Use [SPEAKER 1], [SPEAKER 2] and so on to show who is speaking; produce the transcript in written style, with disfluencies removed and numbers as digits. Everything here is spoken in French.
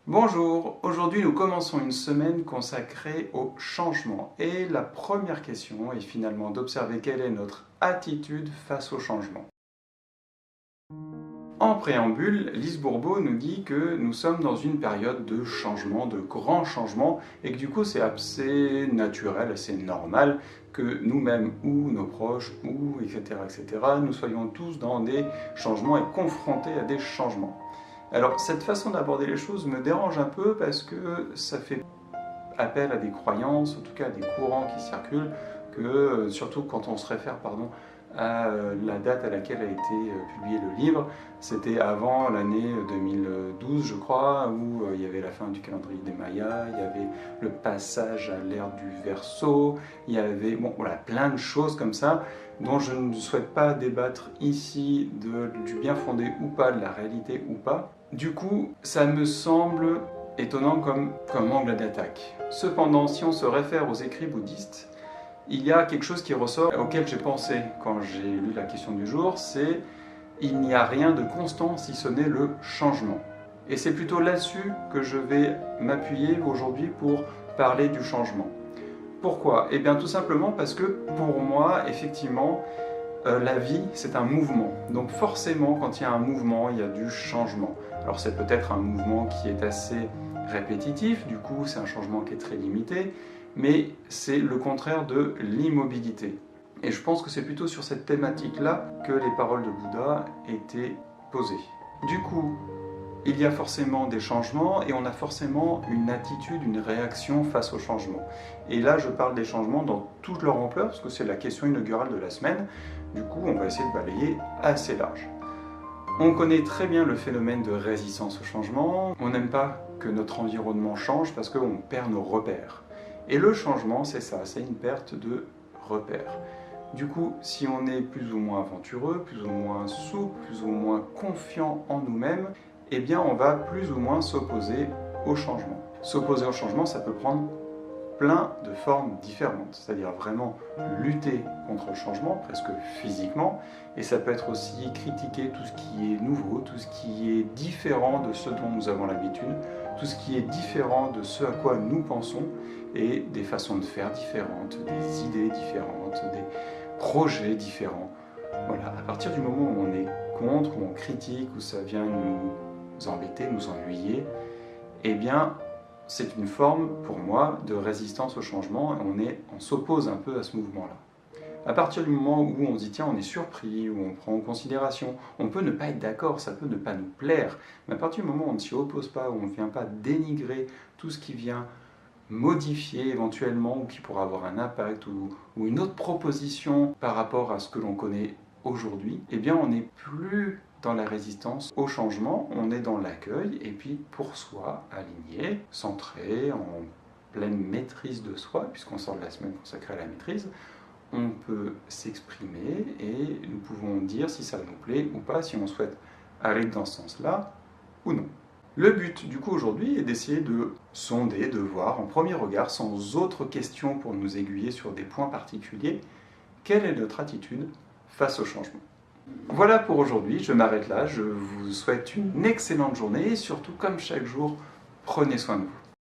[SPEAKER 1] Bonjour, aujourd'hui nous commençons une semaine consacrée au changement et la première question est finalement d'observer quelle est notre attitude face au changement. En préambule, Lise Bourbeau nous dit que nous sommes dans une période de changement, de grands changements et que du coup c'est assez naturel, assez normal que nous-mêmes ou nos proches ou etc. nous soyons tous dans des changements et confrontés à des changements. Alors cette façon d'aborder les choses me dérange un peu parce que ça fait appel à des croyances, en tout cas à des courants qui circulent, que surtout quand on se réfère à la date à laquelle a été publié le livre, c'était avant l'année 2012 je crois, où il y avait la fin du calendrier des Mayas, il y avait le passage à l'ère du Verseau, il y avait voilà, plein de choses comme ça dont je ne souhaite pas débattre ici du bien fondé ou pas, de la réalité ou pas. Du coup, ça me semble étonnant comme angle d'attaque. Cependant, si on se réfère aux écrits bouddhistes, il y a quelque chose qui ressort auquel j'ai pensé quand j'ai lu la question du jour, c'est il n'y a rien de constant si ce n'est le changement. Et c'est plutôt là-dessus que je vais m'appuyer aujourd'hui pour parler du changement. Pourquoi? Eh bien tout simplement parce que pour moi, effectivement, la vie, c'est un mouvement. Donc forcément, quand il y a un mouvement, il y a du changement. Alors c'est peut-être un mouvement qui est assez répétitif, du coup c'est un changement qui est très limité, mais c'est le contraire de l'immobilité. Et je pense que c'est plutôt sur cette thématique-là que les paroles de Bouddha étaient posées. Du coup, il y a forcément des changements et on a forcément une attitude, une réaction face aux changements. Et là, je parle des changements dans toute leur ampleur, parce que c'est la question inaugurale de la semaine. Du coup, on va essayer de balayer assez large. On connaît très bien le phénomène de résistance au changement. On n'aime pas que notre environnement change parce qu'on perd nos repères. Et le changement, c'est ça, c'est une perte de repères. Du coup, si on est plus ou moins aventureux, plus ou moins souple, plus ou moins confiant en nous-mêmes, eh bien on va plus ou moins s'opposer au changement. S'opposer au changement, ça peut prendre plein de formes différentes, c'est-à-dire vraiment lutter contre le changement, presque physiquement, et ça peut être aussi critiquer tout ce qui est nouveau, tout ce qui est différent de ce dont nous avons l'habitude, tout ce qui est différent de ce à quoi nous pensons, et des façons de faire différentes, des idées différentes, des projets différents. Voilà, à partir du moment où on est contre, où on critique, où ça vient nous embêter, nous ennuyer, eh bien, c'est une forme, pour moi, de résistance au changement, et on s'oppose un peu à ce mouvement-là. À partir du moment où on se dit, tiens, on est surpris, où on prend en considération, on peut ne pas être d'accord, ça peut ne pas nous plaire, mais à partir du moment où on ne s'y oppose pas, où on ne vient pas dénigrer tout ce qui vient modifier éventuellement, ou qui pourra avoir un impact, ou une autre proposition par rapport à ce que l'on connaît aujourd'hui, eh bien on n'est plus dans la résistance au changement, on est dans l'accueil, et puis pour soi, aligné, centré, en pleine maîtrise de soi, puisqu'on sort de la semaine consacrée à la maîtrise, on peut s'exprimer et nous pouvons dire si ça nous plaît ou pas, si on souhaite aller dans ce sens-là ou non. Le but du coup aujourd'hui est d'essayer de sonder, de voir en premier regard, sans autre question pour nous aiguiller sur des points particuliers, quelle est notre attitude face au changement. Voilà pour aujourd'hui, je m'arrête là, je vous souhaite une excellente journée et surtout comme chaque jour, prenez soin de vous.